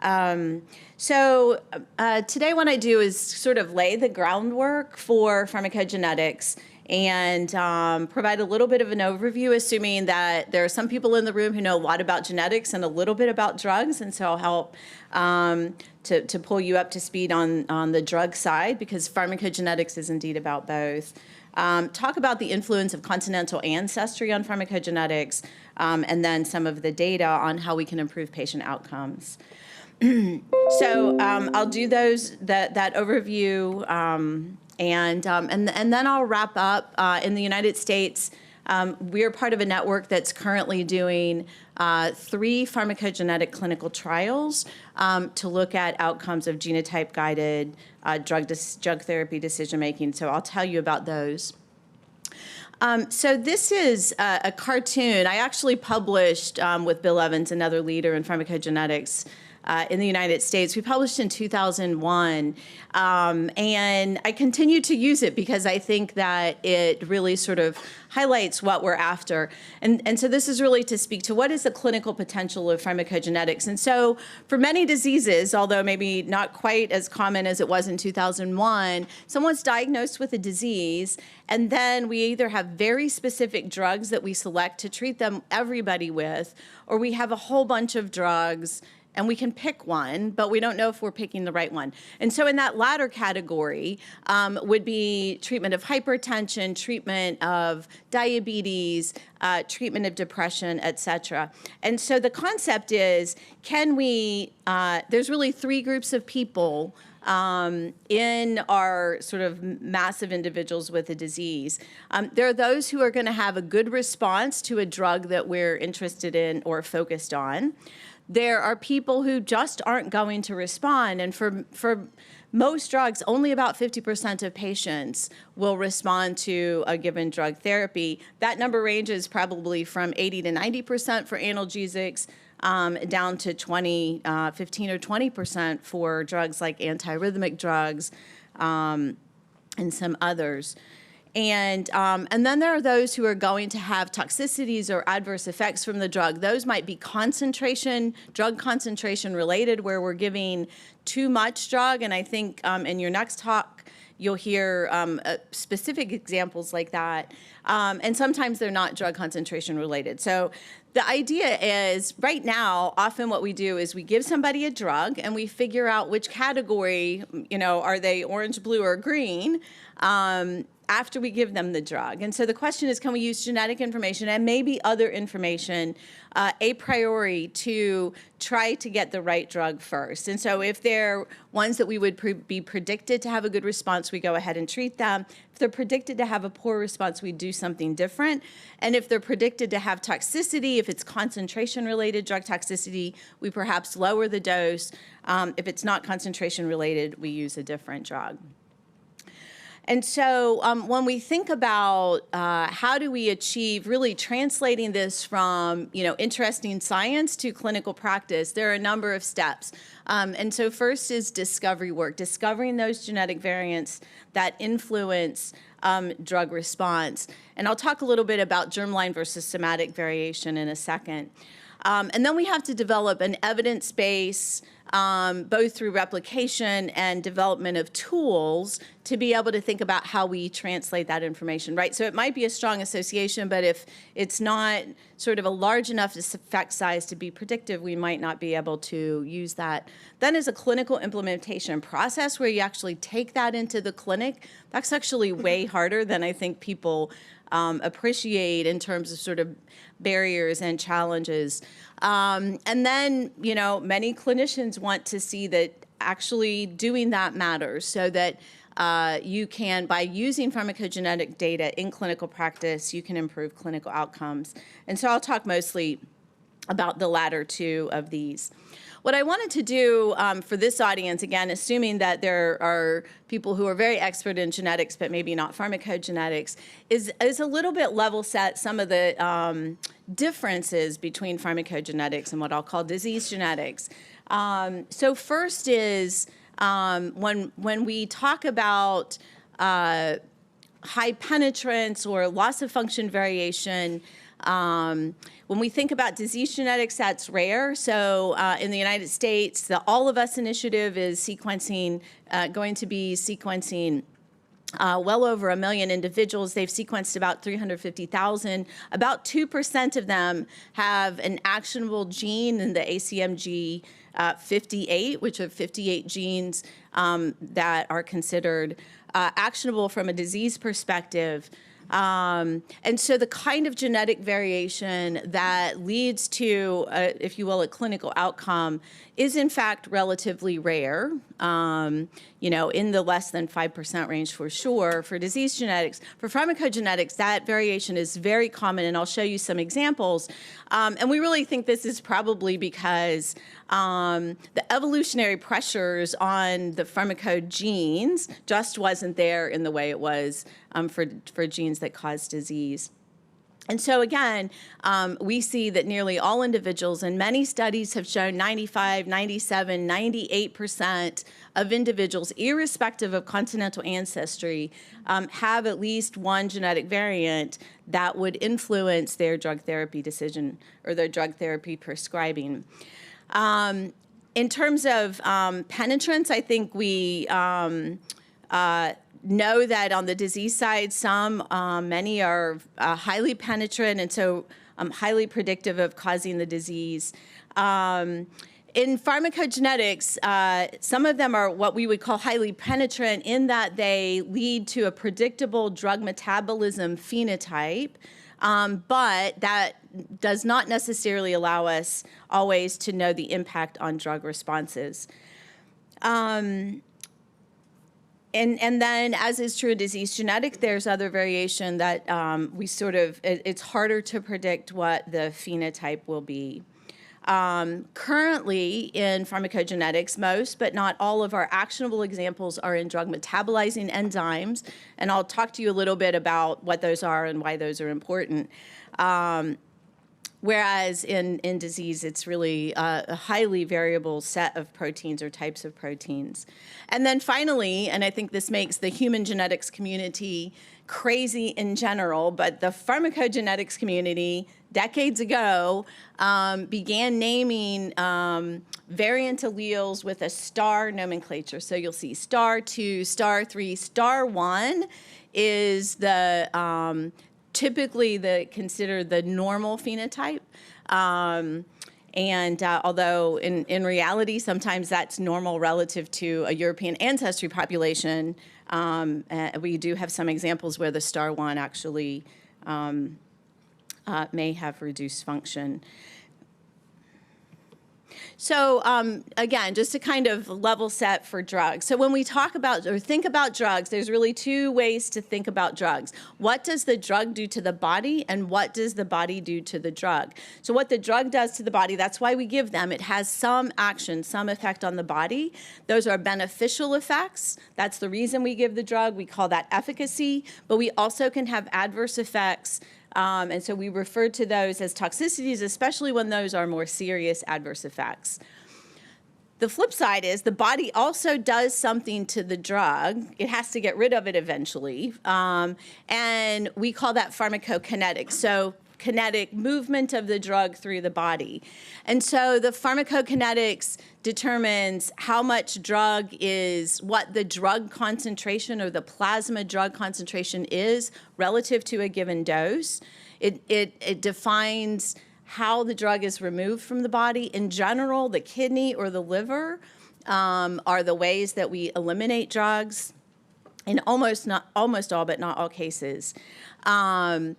Today what I do is sort of lay the groundwork for pharmacogenetics and provide a little bit of an overview, assuming that there are some people in the room who know a lot about genetics and a little bit about drugs, and so I'll help to pull you up to speed on the drug side, because pharmacogenetics is indeed about both. Talk about the influence of continental ancestry on pharmacogenetics, and then some of the data on how we can improve patient outcomes. I'll do that overview, and then I'll wrap up. In the United States, we're part of a network that's currently doing 3 pharmacogenetic clinical trials to look at outcomes of genotype-guided drug therapy decision-making. So I'll tell you about those. So this is a cartoon I actually published with Bill Evans, another leader in pharmacogenetics in the United States. We published in 2001, and I continue to use it because I think that it really sort of highlights what we're after. And so this is really to speak to what is the clinical potential of pharmacogenetics. And so for many diseases, although maybe not quite as common as it was in 2001, someone's diagnosed with a disease, and then we either have very specific drugs that we select to treat everybody with, or we have a whole bunch of drugs and we can pick one, but we don't know if we're picking the right one. And so in that latter category would be treatment of hypertension, treatment of diabetes, treatment of depression, et cetera. And so the concept is, can we, there's really 3 groups of people in our sort of massive individuals with a disease. There are those who are going to have a good response to a drug that we're interested in or focused on. There are people who just aren't going to respond, and for most drugs, only about 50% of patients will respond to a given drug therapy. That number ranges probably from 80 to 90% for analgesics, down to 15 or 20% for drugs like antiarrhythmic drugs, and some others. And then there are those who are going to have toxicities or adverse effects from the drug. Those might be drug concentration related, where we're giving too much drug. And I think in your next talk, you'll hear specific examples like that. And sometimes they're not drug concentration related. So the idea is, right now, often what we do is we give somebody a drug and we figure out which category, are they orange, blue, or green, after we give them the drug. And so the question is, can we use genetic information and maybe other information a priori to try to get the right drug first? And so if they're ones that we would be predicted to have a good response, we go ahead and treat them. If they're predicted to have a poor response, we do something different. And if they're predicted to have toxicity, if it's concentration-related drug toxicity, we perhaps lower the dose. If it's not concentration-related, we use a different drug. And so when we think about how do we achieve really translating this from interesting science to clinical practice, there are a number of steps. And so first is discovery work, discovering those genetic variants that influence drug response. And I'll talk a little bit about germline versus somatic variation in a second. And then we have to develop an evidence base, both through replication and development of tools, to be able to think about how we translate that information, right? So it might be a strong association, but if it's not sort of a large enough effect size to be predictive, we might not be able to use that. Then is a clinical implementation process where you actually take that into the clinic. That's actually way harder than I think people appreciate in terms of sort of barriers and challenges. And then, many clinicians want to see that actually doing that matters, so that you can, by using pharmacogenetic data in clinical practice, you can improve clinical outcomes. And so I'll talk mostly about the latter 2 of these. What I wanted to do for this audience, again, assuming that there are people who are very expert in genetics but maybe not pharmacogenetics, is a little bit level set some of the differences between pharmacogenetics and what I'll call disease genetics. So first is when we talk about high penetrance or loss of function variation, When we think about disease genetics, that's rare. So in the United States, the All of Us initiative is going to be sequencing well over 1 million individuals. They've sequenced about 350,000. About 2% of them have an actionable gene in the ACMG 58, which are 58 genes that are considered actionable from a disease perspective. And so the kind of genetic variation that leads to, if you will, a clinical outcome is in fact relatively rare, in the less than 5% range for sure. For disease genetics, for pharmacogenetics, that variation is very common, and I'll show you some examples. And we really think this is probably because the evolutionary pressures on the pharmacogenes just wasn't there in the way it was for genes that cause disease. And so again, we see that nearly all individuals, and many studies have shown 95, 97, 98% of individuals, irrespective of continental ancestry, have at least one genetic variant that would influence their drug therapy decision or their drug therapy prescribing. In terms of penetrance, I think we know that on the disease side, many are highly penetrant and so highly predictive of causing the disease. In pharmacogenetics, some of them are what we would call highly penetrant in that they lead to a predictable drug metabolism phenotype, but that does not necessarily allow us always to know the impact on drug responses. And then, as is true in disease genetics, there's other variation that it's harder to predict what the phenotype will be. Currently, in pharmacogenetics, most, but not all of our actionable examples are in drug metabolizing enzymes, and I'll talk to you a little bit about what those are and why those are important. Whereas in disease, it's really a highly variable set of proteins or types of proteins. And then finally, and I think this makes the human genetics community crazy in general, but the pharmacogenetics community decades ago began naming variant alleles with a star nomenclature. So you'll see star 2, star 3, star 1 is the typically considered the normal phenotype. Although in reality, sometimes that's normal relative to a European ancestry population, we do have some examples where the star 1 actually may have reduced function. So again, just to kind of level set for drugs. So when we talk about or think about drugs, there's really two ways to think about drugs. What does the drug do to the body, and what does the body do to the drug? So what the drug does to the body, that's why we give them. It has some action, some effect on the body. Those are beneficial effects. That's the reason we give the drug. We call that efficacy, but we also can have adverse effects. And so we refer to those as toxicities, especially when those are more serious adverse effects. The flip side is the body also does something to the drug. It has to get rid of it eventually. And we call that pharmacokinetics. So kinetic movement of the drug through the body. And so the pharmacokinetics determines how much drug is, what the drug concentration or the plasma drug concentration is relative to a given dose. It defines how the drug is removed from the body. In general, the kidney or the liver are the ways that we eliminate drugs in almost all, but not all cases. Again,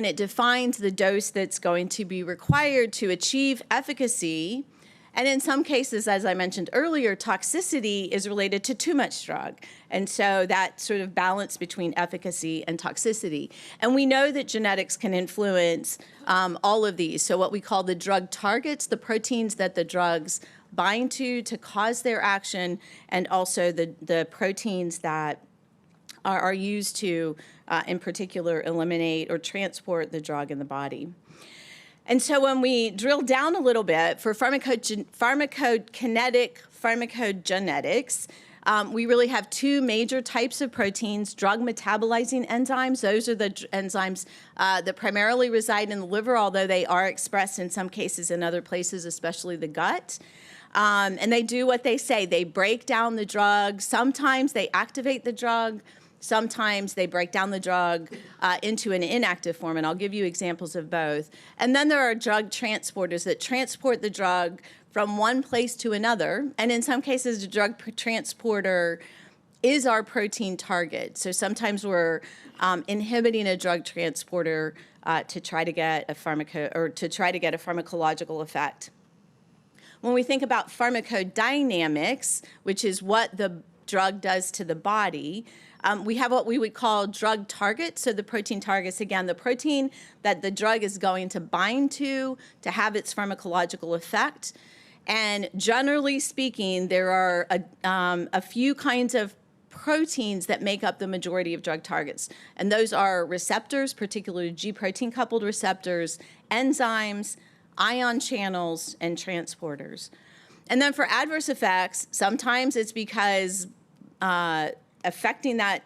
it defines the dose that's going to be required to achieve efficacy. And in some cases, as I mentioned earlier, toxicity is related to too much drug. And so that sort of balance between efficacy and toxicity. And we know that genetics can influence all of these. So what we call the drug targets, the proteins that the drugs bind to cause their action, and also the proteins that are used to, in particular, eliminate or transport the drug in the body. And so when we drill down a little bit for pharmacokinetic pharmacogenetics, We really have two major types of proteins: drug metabolizing enzymes. Those are the enzymes that primarily reside in the liver, although they are expressed in some cases in other places, especially the gut. And they do what they say. They break down the drug. Sometimes they activate the drug. Sometimes they break down the drug into an inactive form, and I'll give you examples of both. And then there are drug transporters that transport the drug from one place to another, and in some cases, the drug transporter is our protein target. So sometimes we're inhibiting a drug transporter to try to get a pharmacological effect. When we think about pharmacodynamics, which is what the drug does to the body, we have what we would call drug targets. So the protein targets, again, the protein that the drug is going to bind to have its pharmacological effect. And generally speaking, there are a few kinds of proteins that make up the majority of drug targets. And those are receptors, particularly G protein coupled receptors, enzymes, ion channels, and transporters. And then for adverse effects, sometimes it's because affecting that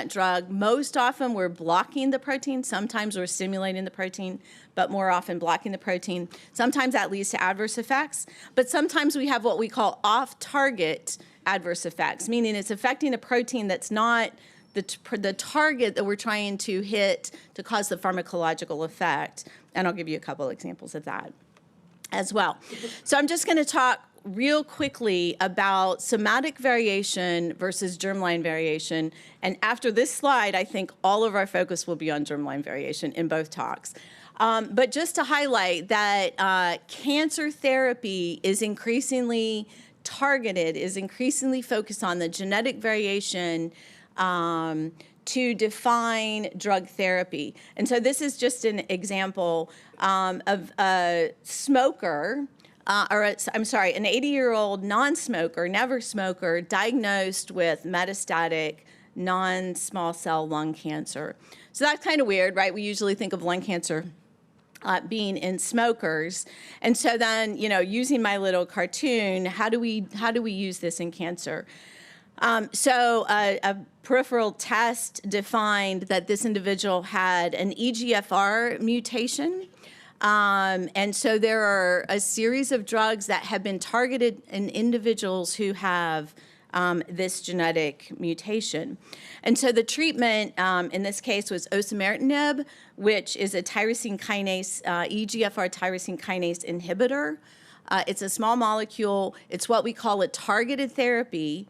drug. Most often we're blocking the protein. Sometimes we're stimulating the protein, but more often blocking the protein. Sometimes that leads to adverse effects, but sometimes we have what we call off-target adverse effects, meaning it's affecting a protein that's not the target that we're trying to hit to cause the pharmacological effect. And I'll give you a couple examples of that as well. So I'm just going to talk real quickly about somatic variation versus germline variation. And after this slide, I think all of our focus will be on germline variation in both talks. But just to highlight that cancer therapy is increasingly targeted, is increasingly focused on the genetic variation to define drug therapy. And so this is just an example of a smoker, an 80-year-old non-smoker, never smoker, diagnosed with metastatic non-small cell lung cancer. So that's kind of weird, right? We usually think of lung cancer being in smokers. And so then, using my little cartoon, how do we use this in cancer? So a peripheral test defined that this individual had an EGFR mutation. And so there are a series of drugs that have been targeted in individuals who have this genetic mutation. And so the treatment in this case was osimertinib, which is a tyrosine kinase, EGFR tyrosine kinase inhibitor. It's a small molecule. It's what we call a targeted therapy.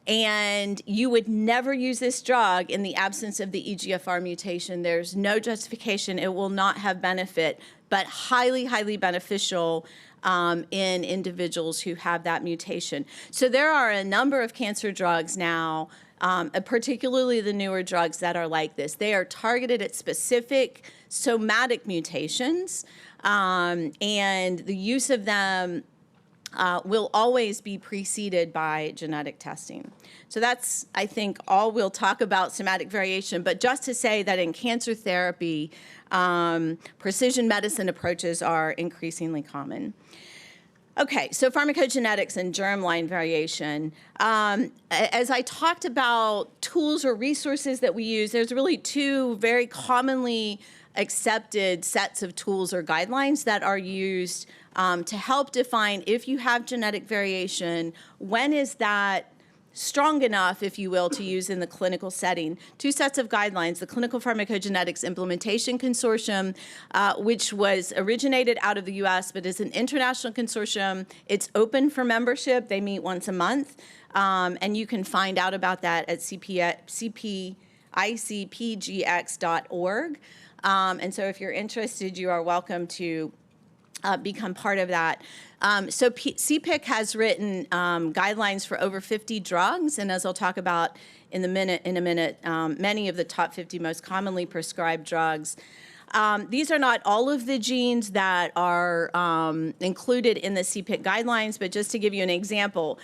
And you would never use this drug in the absence of the EGFR mutation. There's no justification. It will not have benefit, but highly, highly beneficial in individuals who have that mutation. So there are a number of cancer drugs now, particularly the newer drugs that are like this. They are targeted at specific somatic mutations, and the use of them will always be preceded by genetic testing. So that's, I think, all we'll talk about somatic variation, but just to say that in cancer therapy, precision medicine approaches are increasingly common. Okay, so pharmacogenetics and germline variation. As I talked about tools or resources that we use, there's really two very commonly accepted sets of tools or guidelines that are used to help define if you have genetic variation, when is that strong enough, if you will, to use in the clinical setting. Two sets of guidelines: the Clinical Pharmacogenetics Implementation Consortium, which was originated out of the US, but is an international consortium. It's open for membership. They meet once a month, and you can find out about that at cpicpgx.org. And so if you're interested, you are welcome to become part of that. So CPIC has written guidelines for over 50 drugs, and as I'll talk about in a minute, many of the top 50 most commonly prescribed drugs. These are not all of the genes that are included in the CPIC guidelines, but just to give you an example,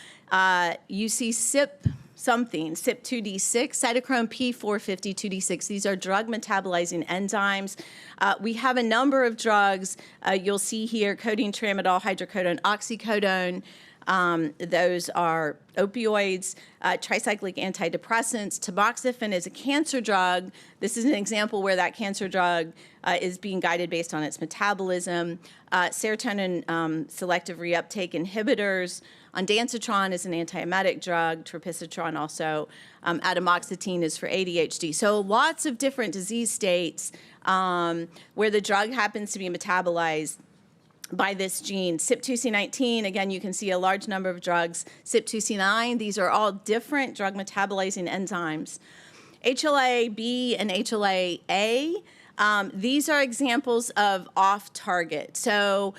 you see CYP2D6, cytochrome P450 These are drug metabolizing enzymes. We have a number of drugs. You'll see here codeine, tramadol, hydrocodone, oxycodone. Those are opioids, tricyclic antidepressants. Tamoxifen is a cancer drug. This is an example where that cancer drug is being guided based on its metabolism. Serotonin selective reuptake inhibitors. Ondansetron is an antiemetic drug. Tropisotron also. Atomoxetine is for ADHD. So lots of different disease states where the drug happens to be metabolized by this gene. CYP2C19, again, you can see a large number of drugs. CYP2C9, these are all different drug metabolizing enzymes. HLA-B and HLA-A, these are examples of off-target. So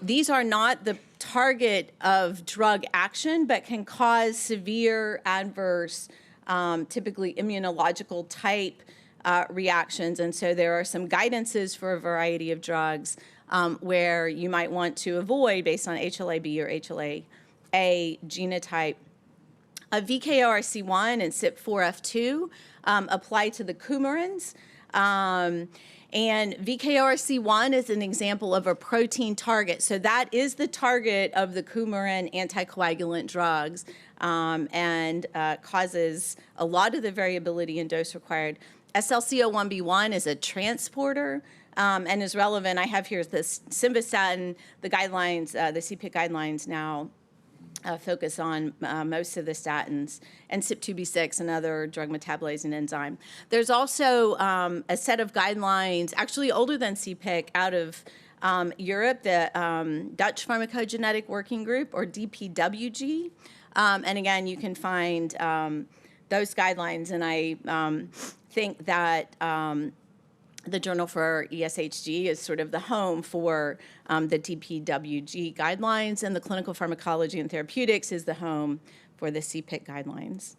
these are not the target of drug action, but can cause severe adverse, typically immunological type reactions. And so there are some guidances for a variety of drugs where you might want to avoid based on HLA-B or HLA-A genotype. VKORC1 and CYP4F2 apply to the coumarins. And VKORC1 is an example of a protein target. So that is the target of the coumarin anticoagulant drugs and causes a lot of the variability in dose required. SLC01B1 is a transporter and is relevant. I have here this simvastatin, the guidelines, the CPIC guidelines now focus on most of the statins, and CYP2B6, another drug metabolizing enzyme. There's also a set of guidelines, actually older than CPIC, out of Europe, the Dutch Pharmacogenetic Working Group, or DPWG. And again, you can find those guidelines, and I think that the Journal for ESHG is sort of the home for the DPWG guidelines, and the Clinical Pharmacology and Therapeutics is the home for the CPIC guidelines.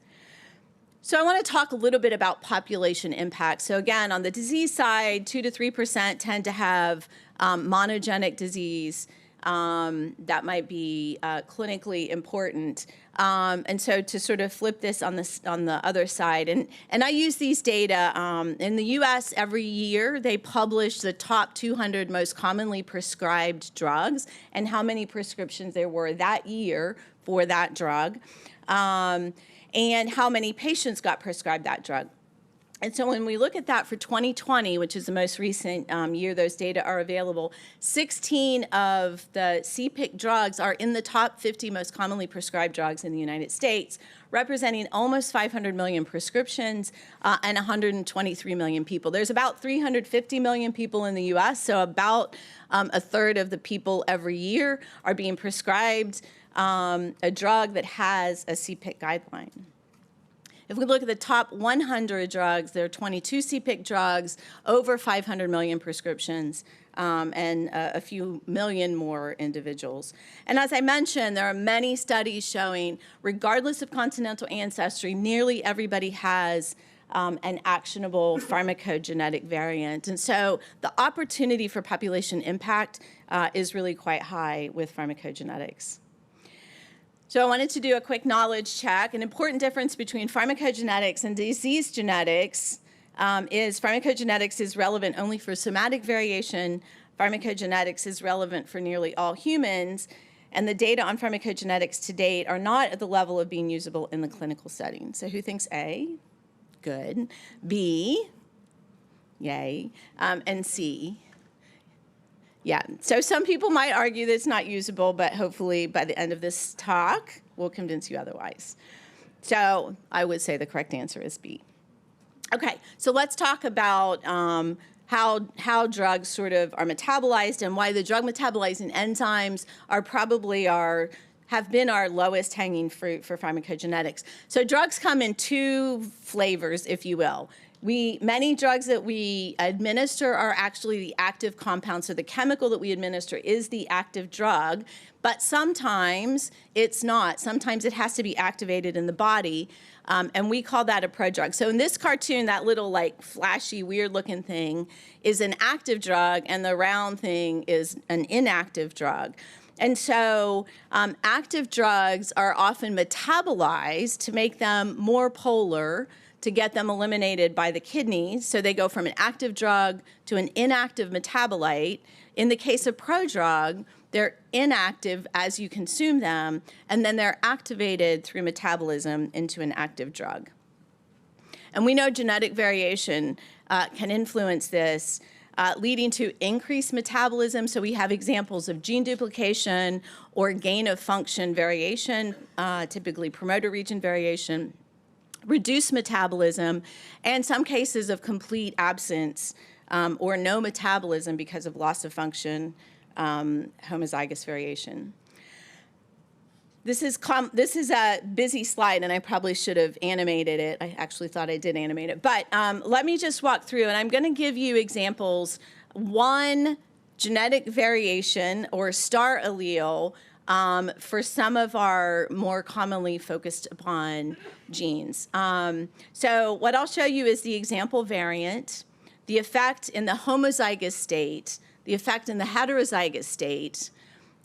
So I want to talk a little bit about population impact. So again, on the disease side, 2 to 3% tend to have monogenic disease that might be clinically important. And so to sort of flip this on the other side, and I use these data in the U.S. every year. They publish the top 200 most commonly prescribed drugs and how many prescriptions there were that year for that drug, and how many patients got prescribed that drug. And so when we look at that for 2020, which is the most recent year those data are available, 16 of the CPIC drugs are in the top 50 most commonly prescribed drugs in the United States, representing almost 500 million prescriptions and 123 million people. There's about 350 million people in the U.S., so about a third of the people every year are being prescribed a drug that has a CPIC guideline. If we look at the top 100 drugs, there are 22 CPIC drugs, over 500 million prescriptions, and a few million more individuals. And as I mentioned, there are many studies showing, regardless of continental ancestry, nearly everybody has an actionable pharmacogenetic variant. And so the opportunity for population impact is really quite high with pharmacogenetics. So I wanted to do a quick knowledge check. An important difference between pharmacogenetics and disease genetics is pharmacogenetics is relevant only for somatic variation. Pharmacogenetics is relevant for nearly all humans. And the data on pharmacogenetics to date are not at the level of being usable in the clinical setting. So who thinks A? Good. B? Yay. And C? Yeah, so some people might argue that it's not usable, but hopefully by the end of this talk, we'll convince you otherwise. So I would say the correct answer is B. Okay, so let's talk about how drugs sort of are metabolized and why the drug metabolizing enzymes are probably have been our lowest hanging fruit for pharmacogenetics. So drugs come in two flavors, if you will. Many drugs that we administer are actually the active compound, so the chemical that we administer is the active drug, but sometimes it's not. Sometimes it has to be activated in the body, and we call that a prodrug. So in this cartoon, that little like flashy, weird-looking thing is an active drug, and the round thing is an inactive drug. And so active drugs are often metabolized to make them more polar, to get them eliminated by the kidneys. So they go from an active drug to an inactive metabolite. In the case of prodrug, they're inactive as you consume them, and then they're activated through metabolism into an active drug. And we know genetic variation can influence this, leading to increased metabolism. So we have examples of gene duplication or gain of function variation, typically promoter region variation, reduced metabolism, and some cases of complete absence or no metabolism because of loss of function, homozygous variation. This is a busy slide, and I probably should have animated it. I actually thought I did animate it. But let me just walk through, and I'm going to give you examples. One genetic variation or star allele for some of our more commonly focused upon genes. So what I'll show you is the example variant, the effect in the homozygous state, the effect in the heterozygous state,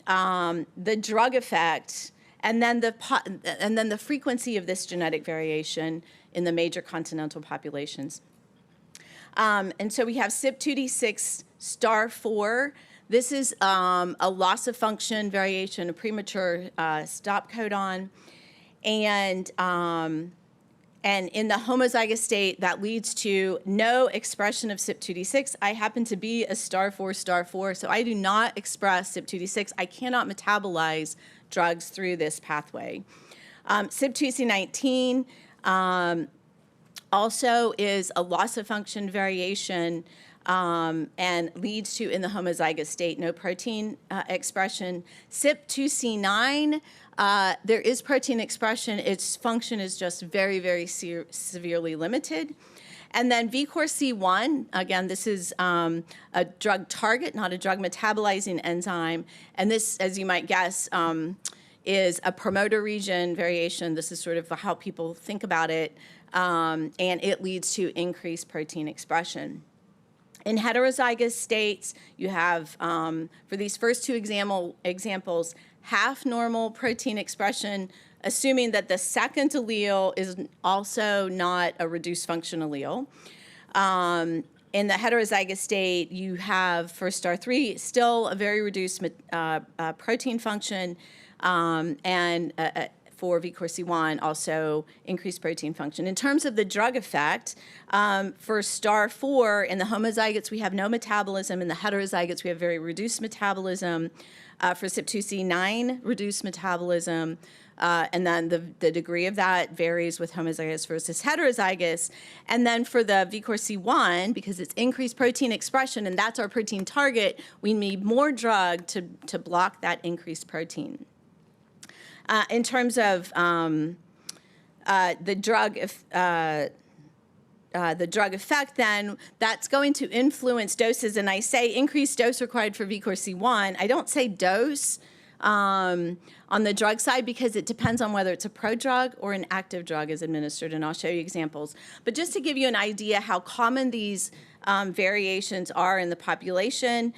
the drug effect, and then the frequency of this genetic variation in the major continental populations. And so we have CYP2D6 star 4. This is a loss of function variation, a premature stop codon. And in the homozygous state, that leads to no expression of CYP2D6. I happen to be a star 4, so I do not express CYP2D6. I cannot metabolize drugs through this pathway. CYP2C19 also is a loss of function variation and leads to, in the homozygous state, no protein expression. CYP2C9, there is protein expression. Its function is just very, very severely limited. And then VCORC1, again, this is a drug target, not a drug metabolizing enzyme. And this, as you might guess, is a promoter region variation. This is sort of how people think about it. And it leads to increased protein expression. In heterozygous states, you have, for these first two examples, half normal protein expression, assuming that the second allele is also not a reduced function allele. In the heterozygous state, you have, for star 3, still a very reduced protein function, and for VCORC1, also increased protein function. In terms of the drug effect, for star 4, in the homozygotes, we have no metabolism. In the heterozygotes, we have very reduced metabolism. For CYP2C9, reduced metabolism. And then the degree of that varies with homozygous versus heterozygous. And then for the VCORC1, because it's increased protein expression, and that's our protein target, we need more drug to block that increased protein. In terms of the drug effect, then, that's going to influence doses. And I say increased dose required for VCORC1. I don't say dose on the drug side because it depends on whether it's a prodrug or an active drug is administered, and I'll show you examples. But just to give you an idea how common these variations are in the population,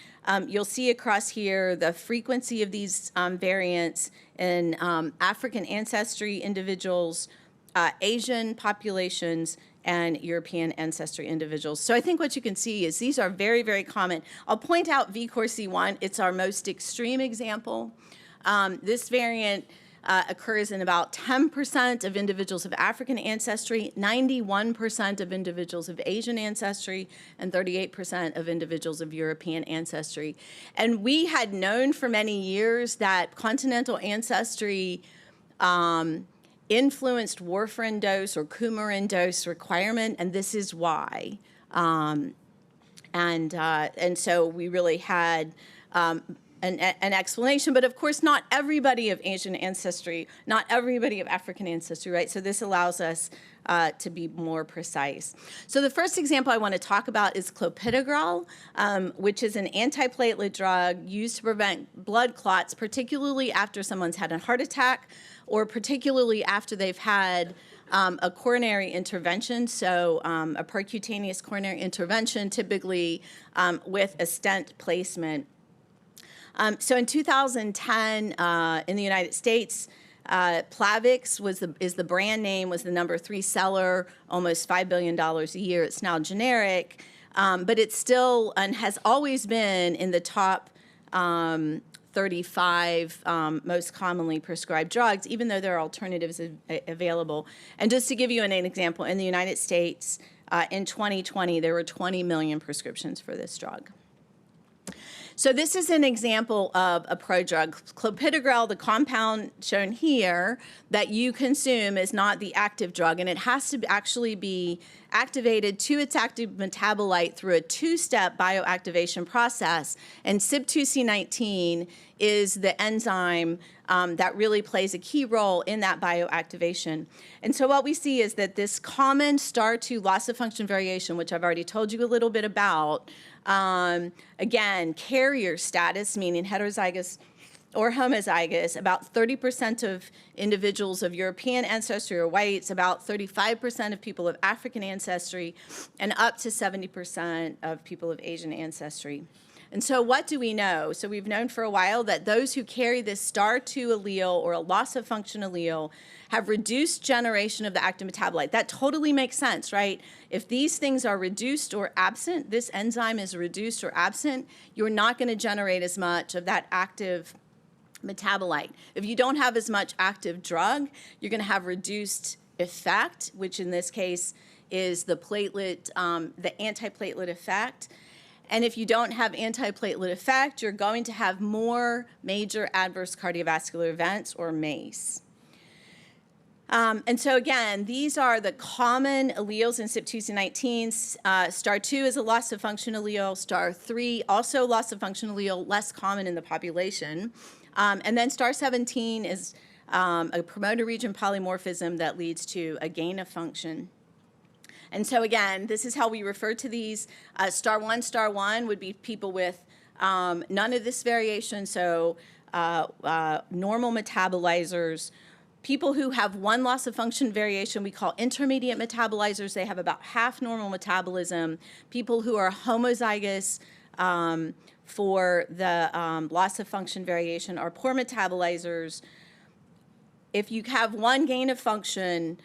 you'll see across here the frequency of these variants in African ancestry individuals, Asian populations, and European ancestry individuals. So I think what you can see is these are very, very common. I'll point out VCORC1. It's our most extreme example. This variant occurs in about 10% of individuals of African ancestry, 91% of individuals of Asian ancestry, and 38% of individuals of European ancestry. And we had known for many years that continental ancestry influenced warfarin dose or coumarin dose requirement, and this is why. And so we really had an explanation, but of course not everybody of Asian ancestry, not everybody of African ancestry, right? So this allows us to be more precise. So the first example I want to talk about is clopidogrel, which is an antiplatelet drug used to prevent blood clots, particularly after someone's had a heart attack or particularly after they've had a coronary intervention, so a percutaneous coronary intervention, typically with a stent placement. So in 2010, in the United States, Plavix is the brand name, was the number 3 seller, almost $5 billion a year. It's now generic, but it's still and has always been in the top 35 most commonly prescribed drugs, even though there are alternatives available. And just to give you an example, in the United States, in 2020, there were 20 million prescriptions for this drug. So this is an example of a prodrug. Clopidogrel, the compound shown here that you consume, is not the active drug, and it has to actually be activated to its active metabolite through a two-step bioactivation process. And CYP2C19 is the enzyme that really plays a key role in that bioactivation. And so what we see is that this common STAR2 loss of function variation, which I've already told you a little bit about, again, carrier status, meaning heterozygous or homozygous, about 30% of individuals of European ancestry are whites, about 35% of people of African ancestry, and up to 70% of people of Asian ancestry. And so what do we know? So we've known for a while that those who carry this STAR2 allele or a loss of function allele have reduced generation of the active metabolite. That totally makes sense, right? If these things are reduced or absent, this enzyme is reduced or absent, you're not going to generate as much of that active metabolite. If you don't have as much active drug, you're going to have reduced effect, which in this case is the platelet, the antiplatelet effect. And if you don't have antiplatelet effect, you're going to have more major adverse cardiovascular events, or MACE. And so again, these are the common alleles in CYP2C19. STAR2 is a loss of function allele. STAR3, also loss of function allele, less common in the population. And then STAR17 is a promoter region polymorphism that leads to a gain of function. And so again, this is how we refer to these. STAR1 would be people with none of this variation, so normal metabolizers. People who have one loss of function variation we call intermediate metabolizers. They have about half normal metabolism. People who are homozygous for the loss of function variation are poor metabolizers. If you have one gain of function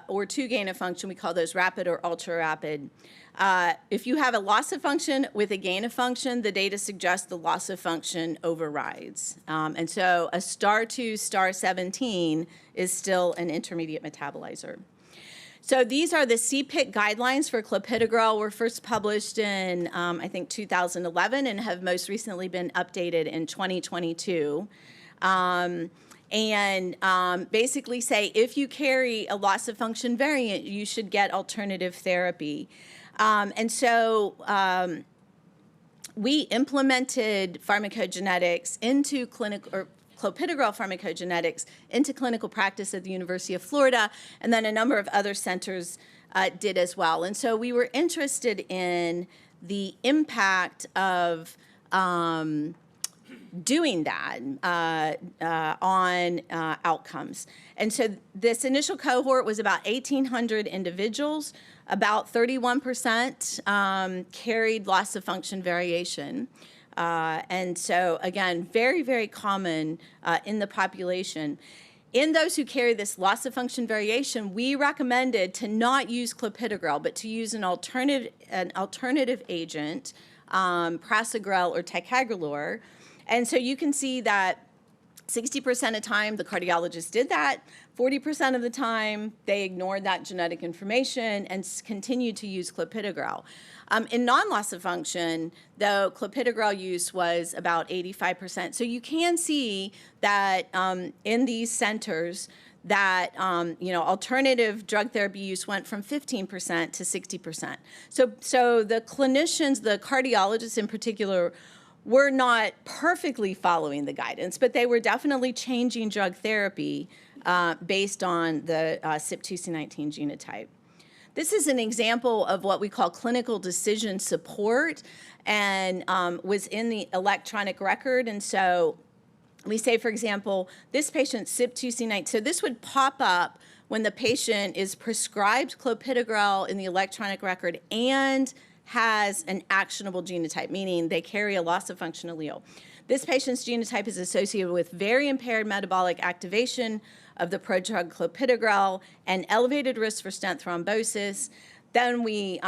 or two gain of function, we call those rapid or ultra rapid. If you have a loss of function with a gain of function, the data suggests the loss of function overrides. And so a STAR2, STAR17 is still an intermediate metabolizer. So these are the CPIC guidelines for clopidogrel. Were first published in, I think, 2011 and have most recently been updated in 2022. And basically say if you carry a loss of function variant, you should get alternative therapy. And so we implemented pharmacogenetics into clinical, or clopidogrel pharmacogenetics into clinical practice at the University of Florida, and then a number of other centers did as well. And so we were interested in the impact of doing that on outcomes. And so this initial cohort was about 1,800 individuals. About 31% carried loss of function variation. And so again, very, very common in the population. In those who carry this loss of function variation, we recommended to not use clopidogrel, but to use an alternative agent, prasugrel or ticagrelor. And so you can see that 60% of the time the cardiologist did that. 40% of the time they ignored that genetic information and continued to use clopidogrel. In non-loss of function, though, clopidogrel use was about 85%. So you can see that in these centers that alternative drug therapy use went from 15% to 60%. So the clinicians, the cardiologists in particular, were not perfectly following the guidance, but they were definitely changing drug therapy based on the CYP2C19 genotype. This is an example of what we call clinical decision support, and was in the electronic record. And so we say, for example, this patient's CYP2C19, so this would pop up when the patient is prescribed clopidogrel in the electronic record and has an actionable genotype, meaning they carry a loss of function allele. This patient's genotype is associated with very impaired metabolic activation of the prodrug clopidogrel and elevated risk for stent thrombosis. Then we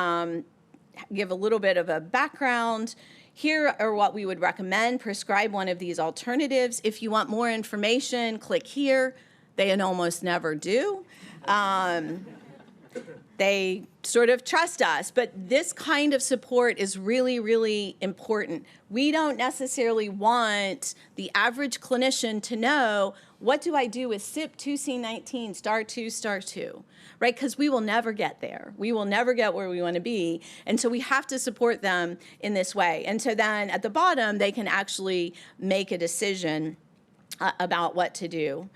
give a little bit of a background. Here are what we would recommend. Prescribe one of these alternatives. If you want more information, click here. They almost never do. They sort of trust us, but this kind of support is really, really important. We don't necessarily want the average clinician to know, what do I do with CYP2C19 star 2 star 2, right? Because we will never get there. We will never get where we want to be. And so we have to support them in this way. And so then at the bottom, they can actually make a decision about what to do.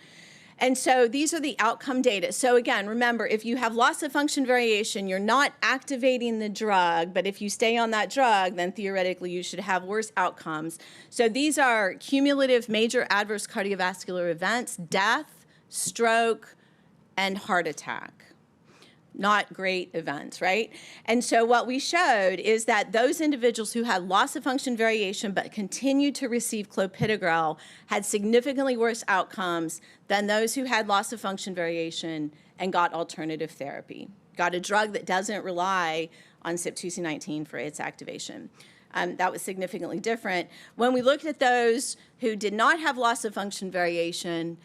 And so these are the outcome data. So again, remember, if you have loss of function variation, you're not activating the drug, but if you stay on that drug, then theoretically you should have worse outcomes. So these are cumulative major adverse cardiovascular events: death, stroke, and heart attack. Not great events, right? And so what we showed is that those individuals who had loss of function variation but continued to receive clopidogrel had significantly worse outcomes than those who had loss of function variation and got alternative therapy, got a drug that doesn't rely on CYP2C19 for its activation. That was significantly different. When we looked at those who did not have loss of function variation,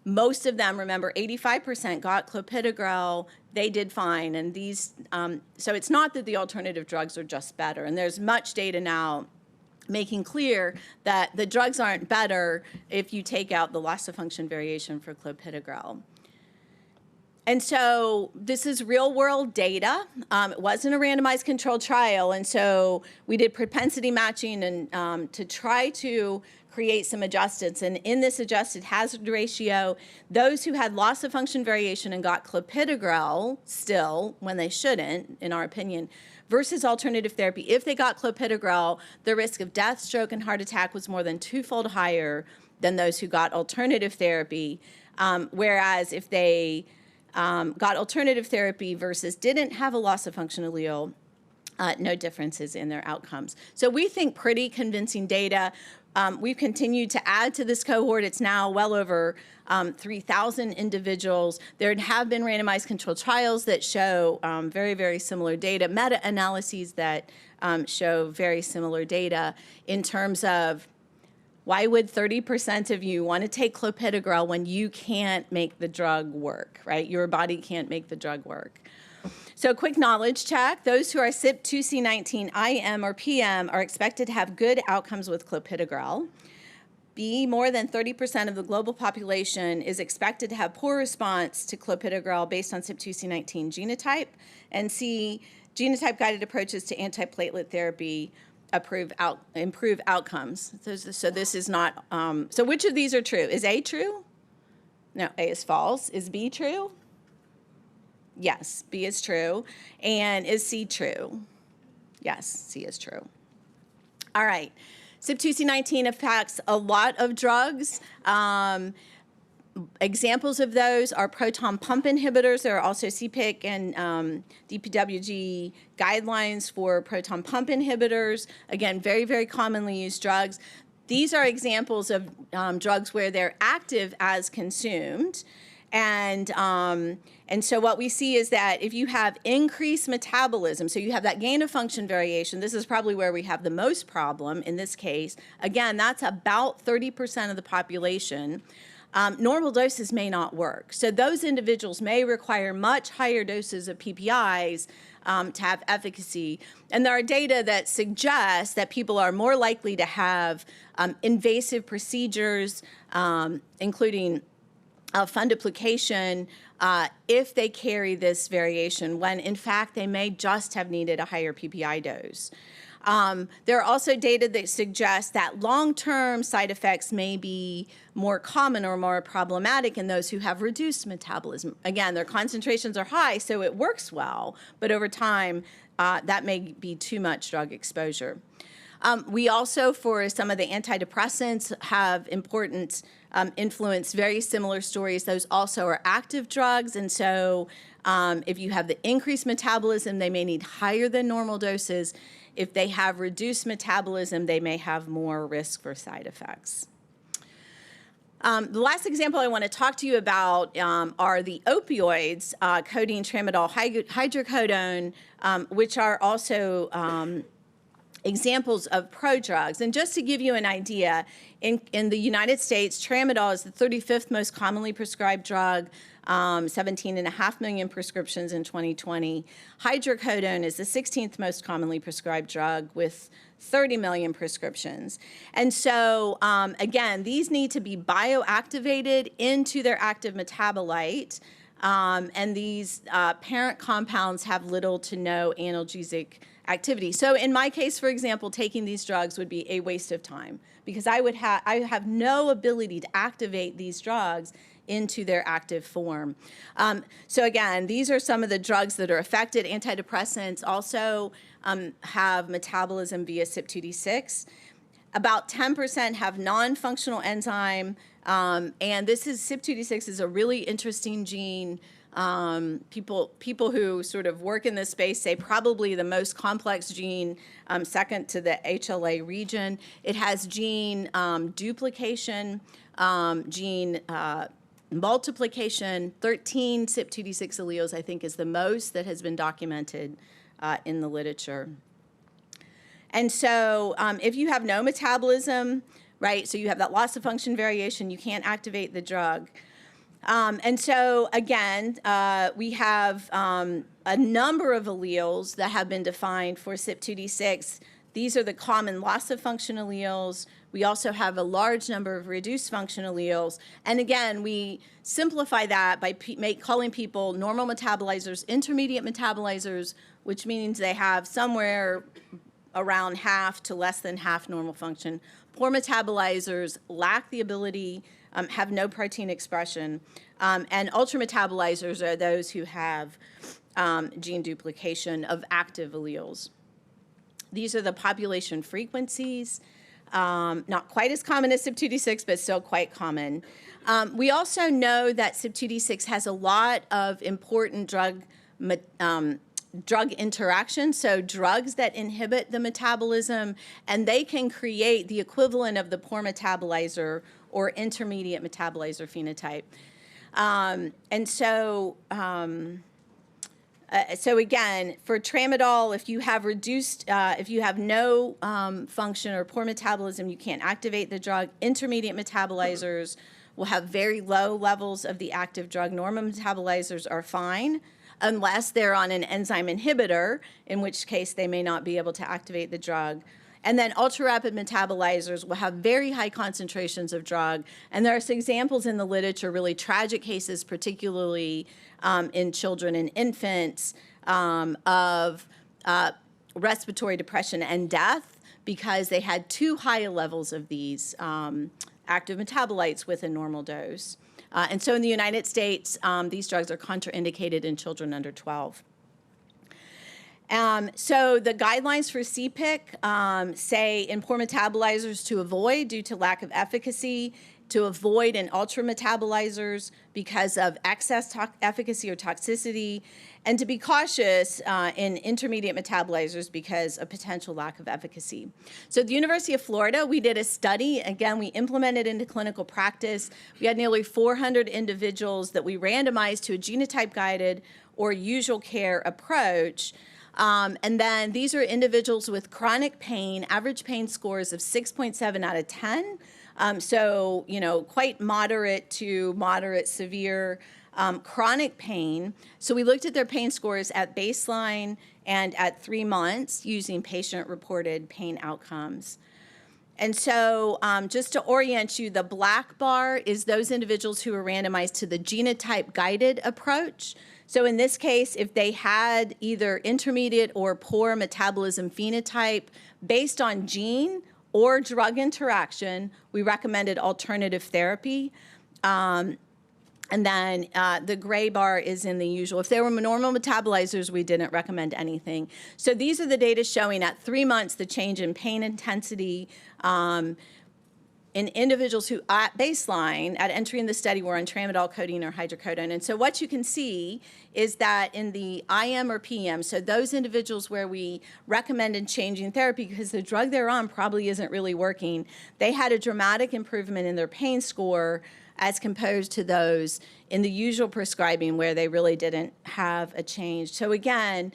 most of them, remember, 85% got clopidogrel. They did fine. And these, so it's not that the alternative drugs are just better. And there's much data now making clear that the drugs aren't better if you take out the loss of function variation for clopidogrel. And so this is real world data. It wasn't a randomized controlled trial. And so we did propensity matching and to try to create some adjustments. And in this adjusted hazard ratio, those who had loss of function variation and got clopidogrel still, when they shouldn't, in our opinion, versus alternative therapy, if they got clopidogrel, the risk of death, stroke, and heart attack was more than twofold higher than those who got alternative therapy. Whereas if they got alternative therapy versus didn't have a loss of function allele, no differences in their outcomes. So we think pretty convincing data. We've continued to add to this cohort. It's now well over 3,000 individuals. There have been randomized controlled trials that show very, very similar data, meta-analyses that show very similar data in terms of why would 30% of you want to take clopidogrel when you can't make the drug work, right? Your body can't make the drug work. So quick knowledge check. Those who are CYP2C19 IM or PM are expected to have good outcomes with clopidogrel. B, more than 30% of the global population is expected to have poor response to clopidogrel based on CYP2C19 genotype. And C, genotype-guided approaches to antiplatelet therapy improve outcomes. So this is not, so which of these are true? Is A true? No, A is false. Is B true? Yes, B is true. And is C true? Yes, C is true. All right. CYP2C19 affects a lot of drugs. Examples of those are proton pump inhibitors. There are also CPIC and DPWG guidelines for proton pump inhibitors. Again, very, very commonly used drugs. These are examples of drugs where they're active as consumed. And so what we see is that if you have increased metabolism, so you have that gain of function variation, this is probably where we have the most problem in this case. Again, that's about 30% of the population. Normal doses may not work. So those individuals may require much higher doses of PPIs to have efficacy. And there are data that suggest that people are more likely to have invasive procedures, including fundoplication, if they carry this variation, when in fact they may just have needed a higher PPI dose. There are also data that suggest that long-term side effects may be more common or more problematic in those who have reduced metabolism. Again, their concentrations are high, so it works well, but over time, that may be too much drug exposure. We also, for some of the antidepressants, have important influence, very similar stories. Those also are active drugs, and so if you have the increased metabolism, they may need higher than normal doses. If they have reduced metabolism, they may have more risk for side effects. The last example I want to talk to you about are the opioids, codeine, tramadol, hydrocodone, which are also examples of prodrugs. And just to give you an idea, in the United States, tramadol is the 35th most commonly prescribed drug, 17.5 million prescriptions in 2020. Hydrocodone is the 16th most commonly prescribed drug with 30 million prescriptions. And so, again, these need to be bioactivated into their active metabolite. And these parent compounds have little to no analgesic activity. So in my case, for example, taking these drugs would be a waste of time because I have no ability to activate these drugs into their active form. So again, these are some of the drugs that are affected. Antidepressants also have metabolism via CYP2D6. About 10% have non-functional enzyme, and this is CYP2D6 is a really interesting gene. People who sort of work in this space say probably the most complex gene, second to the HLA region. It has gene duplication, gene multiplication. 13 CYP2D6 alleles, I think, is the most that has been documented in the literature. And so if you have no metabolism, right, so you have that loss of function variation, you can't activate the drug. And so, again, we have a number of alleles that have been defined for CYP2D6. These are the common loss of function alleles. We also have a large number of reduced function alleles. And again, we simplify that by calling people normal metabolizers, intermediate metabolizers, which means they have somewhere around half to less than half normal function. Poor metabolizers lack the ability, have no protein expression, and ultrametabolizers are those who have gene duplication of active alleles. These are the population frequencies, not quite as common as CYP2D6, but still quite common. We also know that CYP2D6 has a lot of important drug interactions, so drugs that inhibit the metabolism, and they can create the equivalent of the poor metabolizer or intermediate metabolizer phenotype. And so, so again, for tramadol, if you have reduced, if you have no function or poor metabolism, you can't activate the drug. Intermediate metabolizers will have very low levels of the active drug. Normal metabolizers are fine, unless they're on an enzyme inhibitor, in which case they may not be able to activate the drug. And then ultra-rapid metabolizers will have very high concentrations of drug. And there are some examples in the literature, really tragic cases, particularly in children and infants, of respiratory depression and death because they had too high levels of these active metabolites with a normal dose. And so in the United States, these drugs are contraindicated in children under 12. So the guidelines for CPIC say in poor metabolizers to avoid due to lack of efficacy, to avoid in ultra metabolizers because of excess efficacy or toxicity, and to be cautious in intermediate metabolizers because of potential lack of efficacy. So at the University of Florida, we did a study. Again, we implemented into clinical practice. We had nearly 400 individuals that we randomized to a genotype-guided or usual care approach. And then these are individuals with chronic pain, average pain scores of 6.7 out of 10. So, you know, quite moderate to moderate severe chronic pain. So we looked at their pain scores at baseline and at 3 months using patient-reported pain outcomes. And so just to orient you, the black bar is those individuals who are randomized to the genotype-guided approach. So in this case, if they had either intermediate or poor metabolism phenotype based on gene or drug interaction, we recommended alternative therapy. And then the gray bar is in the usual. If they were normal metabolizers, we didn't recommend anything. So these are the data showing at 3 months the change in pain intensity in individuals who at baseline, at entry in the study, were on tramadol, codeine, or hydrocodone. And so what you can see is that in the IM or PM, so those individuals where we recommended changing therapy because the drug they're on probably isn't really working, they had a dramatic improvement in their pain score as composed to those in the usual prescribing where they really didn't have a change. So again,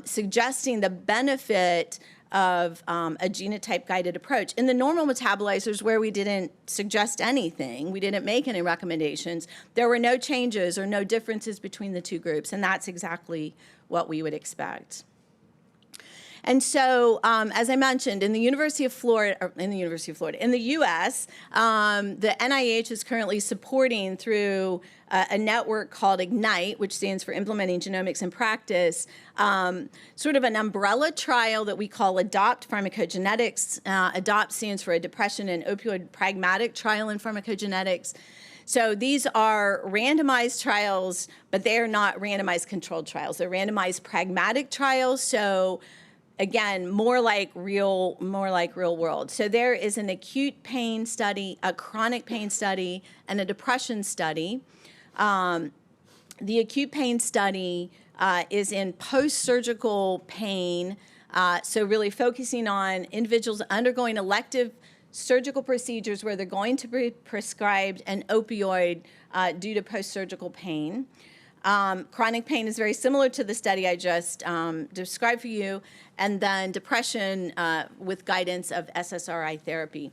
suggesting the benefit of a genotype-guided approach. In the normal metabolizers, where we didn't suggest anything, we didn't make any recommendations, there were no changes or no differences between the two groups, and that's exactly what we would expect. And so, as I mentioned, in the University of Florida, in the U.S., the NIH is currently supporting through a network called IGNITE, which stands for Implementing Genomics in Practice, sort of an umbrella trial that we call ADOPT Pharmacogenetics. ADOPT stands for a Depression and Opioid Pragmatic Trial in Pharmacogenetics. So these are randomized trials, but they are not randomized controlled trials. They're randomized pragmatic trials. So again, more like real world. So there is an acute pain study, a chronic pain study, and a depression study. The acute pain study is in post-surgical pain, so really focusing on individuals undergoing elective surgical procedures where they're going to be prescribed an opioid due to post-surgical pain. Chronic pain is very similar to the study I just described for you, and then depression with guidance of SSRI therapy.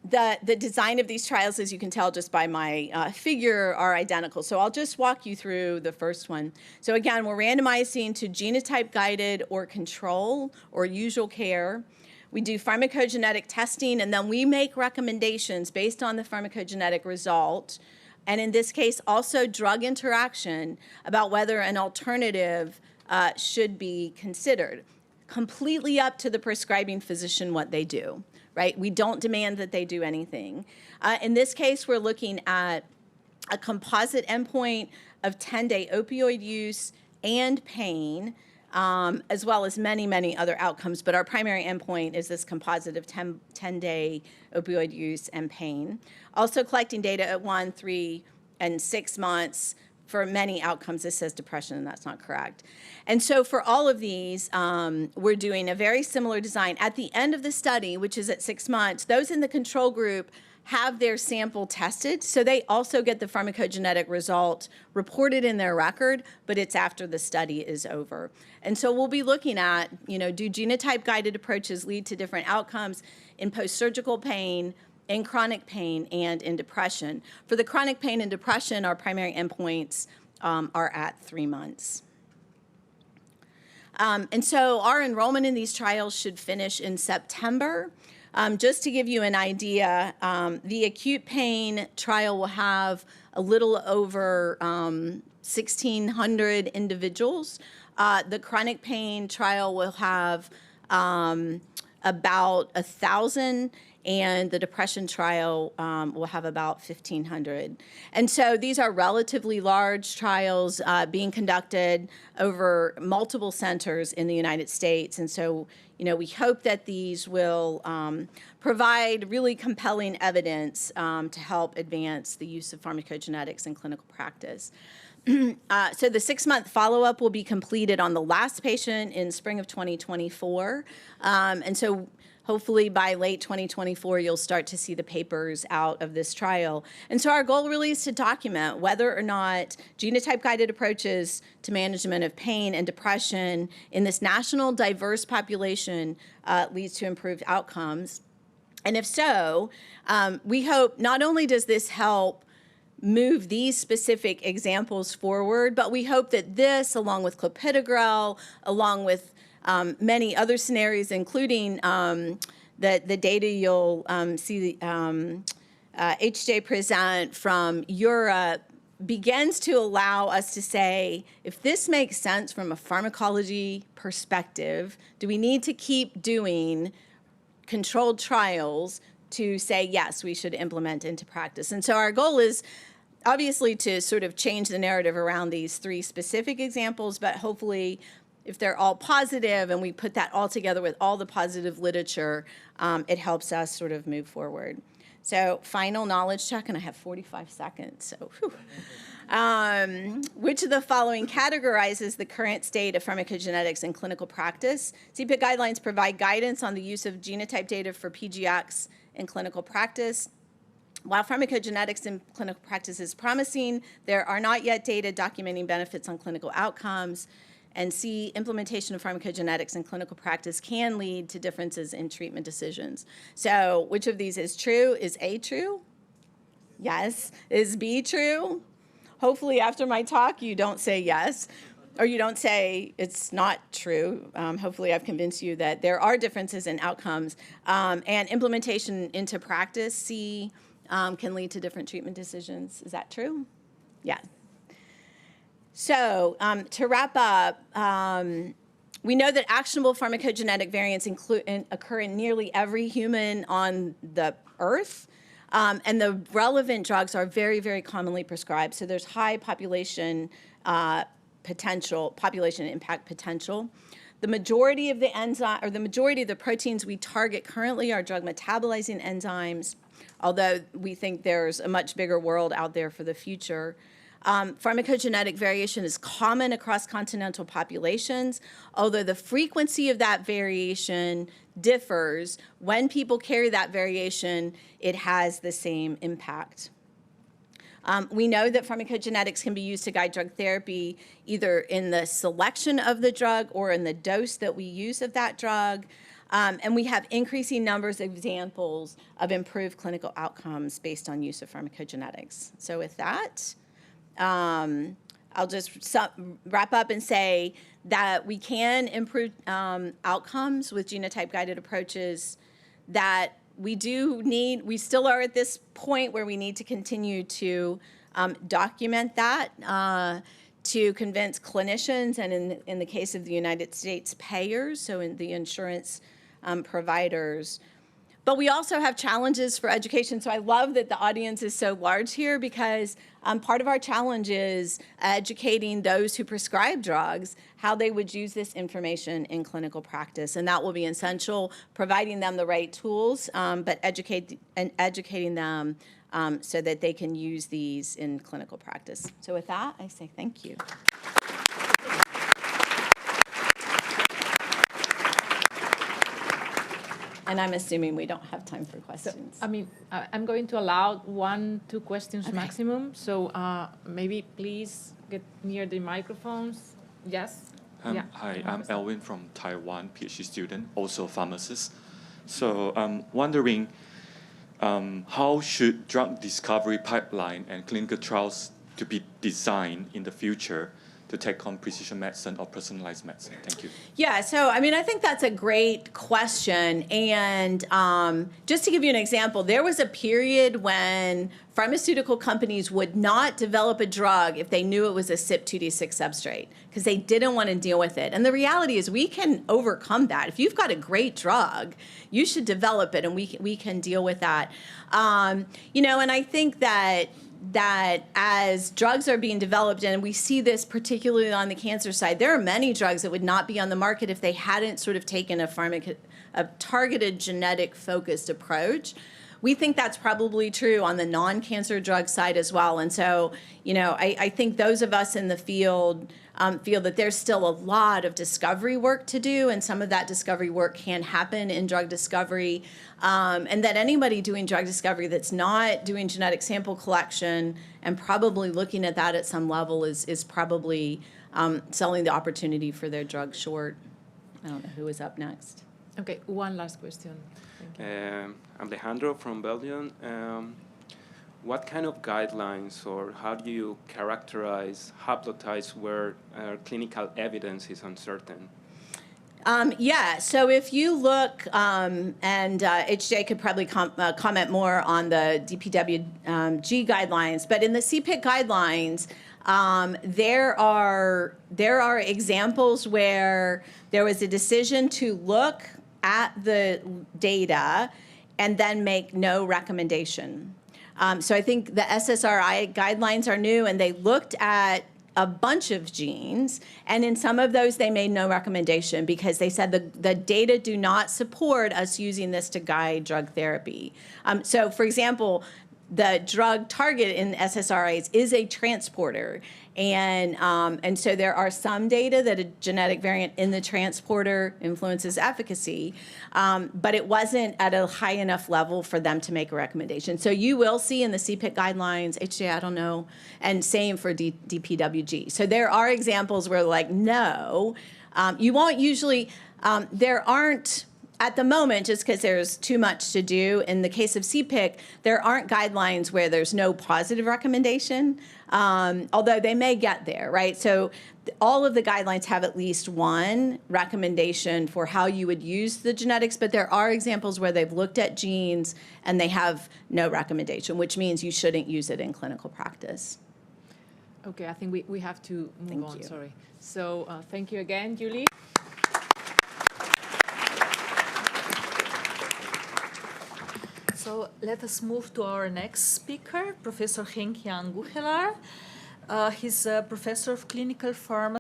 The design of these trials, as you can tell just by my figure, are identical. So I'll just walk you through the first one. So again, we're randomizing to genotype-guided or control or usual care. We do pharmacogenetic testing, and then we make recommendations based on the pharmacogenetic result, and in this case, also drug interaction about whether an alternative should be considered. Completely up to the prescribing physician what they do, right? We don't demand that they do anything. In this case, we're looking at a composite endpoint of 10-day opioid use and pain, as well as many, many other outcomes. But our primary endpoint is this composite of 10-day opioid use and pain. Also collecting data at 1, 3, and 6 months for many outcomes. This says depression, and that's not correct. And so for all of these, we're doing a very similar design. At the end of the study, which is at 6 months, those in the control group have their sample tested, so they also get the pharmacogenetic result reported in their record, but it's after the study is over. And so we'll be looking at, do genotype-guided approaches lead to different outcomes in post-surgical pain, in chronic pain, and in depression. For the chronic pain and depression, our primary endpoints are at 3 months. And so our enrollment in these trials should finish in September. Just to give you an idea, the acute pain trial will have a little over 1,600 individuals. The chronic pain trial will have about 1,000, and the depression trial will have about 1,500. And so these are relatively large trials being conducted over multiple centers in the United States. And so, we hope that these will provide really compelling evidence to help advance the use of pharmacogenetics in clinical practice. So the 6-month follow-up will be completed on the last patient in spring of 2024. And so hopefully by late 2024, you'll start to see the papers out of this trial. And so our goal really is to document whether or not genotype-guided approaches to management of pain and depression in this national diverse population leads to improved outcomes. And if so, we hope not only does this help move these specific examples forward, but we hope that this, along with clopidogrel, along with many other scenarios, including the data you'll see HJ present from Europe, begins to allow us to say, if this makes sense from a pharmacology perspective, do we need to keep doing controlled trials to say, yes, we should implement into practice? And so our goal is obviously to sort of change the narrative around these 3 specific examples, but hopefully if they're all positive and we put that all together with all the positive literature, it helps us sort of move forward. So final knowledge check, and I have 45 seconds, so whew. Which of the following categorizes the current state of pharmacogenetics in clinical practice? CPIC guidelines provide guidance on the use of genotype data for PGX in clinical practice. While pharmacogenetics in clinical practice is promising, there are not yet data documenting benefits on clinical outcomes. And C, implementation of pharmacogenetics in clinical practice can lead to differences in treatment decisions. So which of these is true? Is A true? Yes. Is B true? Hopefully after my talk you don't say yes, or you don't say it's not true. Hopefully I've convinced you that there are differences in outcomes. And implementation into practice, C, can lead to different treatment decisions. Is that true? Yeah. So to wrap up, we know that actionable pharmacogenetic variants occur in nearly every human on the earth. And the relevant drugs are very, very commonly prescribed. So there's high population population impact potential. The majority of the enzyme, or the majority of the proteins we target currently are drug metabolizing enzymes, although we think there's a much bigger world out there for the future. Pharmacogenetic variation is common across continental populations, although the frequency of that variation differs. When people carry that variation, it has the same impact. We know that pharmacogenetics can be used to guide drug therapy either in the selection of the drug or in the dose that we use of that drug. And we have increasing numbers of examples of improved clinical outcomes based on use of pharmacogenetics. So with that, I'll just wrap up and say that we can improve outcomes with genotype-guided approaches, that we still are at this point where we need to continue to document that to convince clinicians, and in the case of the United States, payers, so in the insurance providers. But we also have challenges for education. So I love that the audience is so large here, because part of our challenge is educating those who prescribe drugs how they would use this information in clinical practice. And that will be essential, providing them the right tools, but educating them so that they can use these in clinical practice. So with that, I say thank you. And I'm assuming we don't have time for questions. So, I mean, I'm going to allow 1-2 questions maximum. So maybe please get near the microphones. Yes? Yeah. Hi, I'm Elvin from Taiwan, PhD student, also pharmacist. So I'm wondering, how should drug discovery pipeline and clinical trials to be designed in the future to take on precision medicine or personalized medicine? Thank you. Yeah, so I mean, I think that's a great question. And just to give you an example, there was a period when pharmaceutical companies would not develop a drug if they knew it was a CYP2D6 substrate, because they didn't want to deal with it. And the reality is we can overcome that. If you've got a great drug, you should develop it, and we can deal with that. You know, and I think that as drugs are being developed, and we see this particularly on the cancer side, there are many drugs that would not be on the market if they hadn't sort of taken a targeted genetic focused approach. We think that's probably true on the non-cancer drug side as well. And so, you know, I think those of us in the field feel that there's still a lot of discovery work to do, and some of that discovery work can happen in drug discovery, and that anybody doing drug discovery that's not doing genetic sample collection and probably looking at that at some level is probably selling the opportunity for their drug short. I don't know who is up next. Okay, one last question. Thank you. I'm Alejandro from Belgium. What kind of guidelines, or how do you characterize, haplotypes where clinical evidence is uncertain? Yeah, so if you look, and HJ could probably comment more on the DPWG guidelines, but in the CPIC guidelines, there are examples where there was a decision to look at the data and then make no recommendation. So I think the SSRI guidelines are new, and they looked at a bunch of genes, and in some of those they made no recommendation because they said the data do not support us using this to guide drug therapy. So for example, the drug target in SSRIs is a transporter. And so there are some data that a genetic variant in the transporter influences efficacy, but it wasn't at a high enough level for them to make a recommendation. So you will see in the CPIC guidelines, HJ, I don't know, and same for DPWG. So there are examples where like, no, you won't usually, there aren't, at the moment, just because there's too much to do, in the case of CPIC, there aren't guidelines where there's no positive recommendation, although they may get there, right? So all of the guidelines have at least one recommendation for how you would use the genetics, but there are examples where they've looked at genes and they have no recommendation, which means you shouldn't use it in clinical practice. Okay, I think we have to move Thank on, you. sorry. So thank you again, Julie. So let us move to our next speaker, Professor Henk-Jan Guchelaar. He's a professor of clinical pharmacy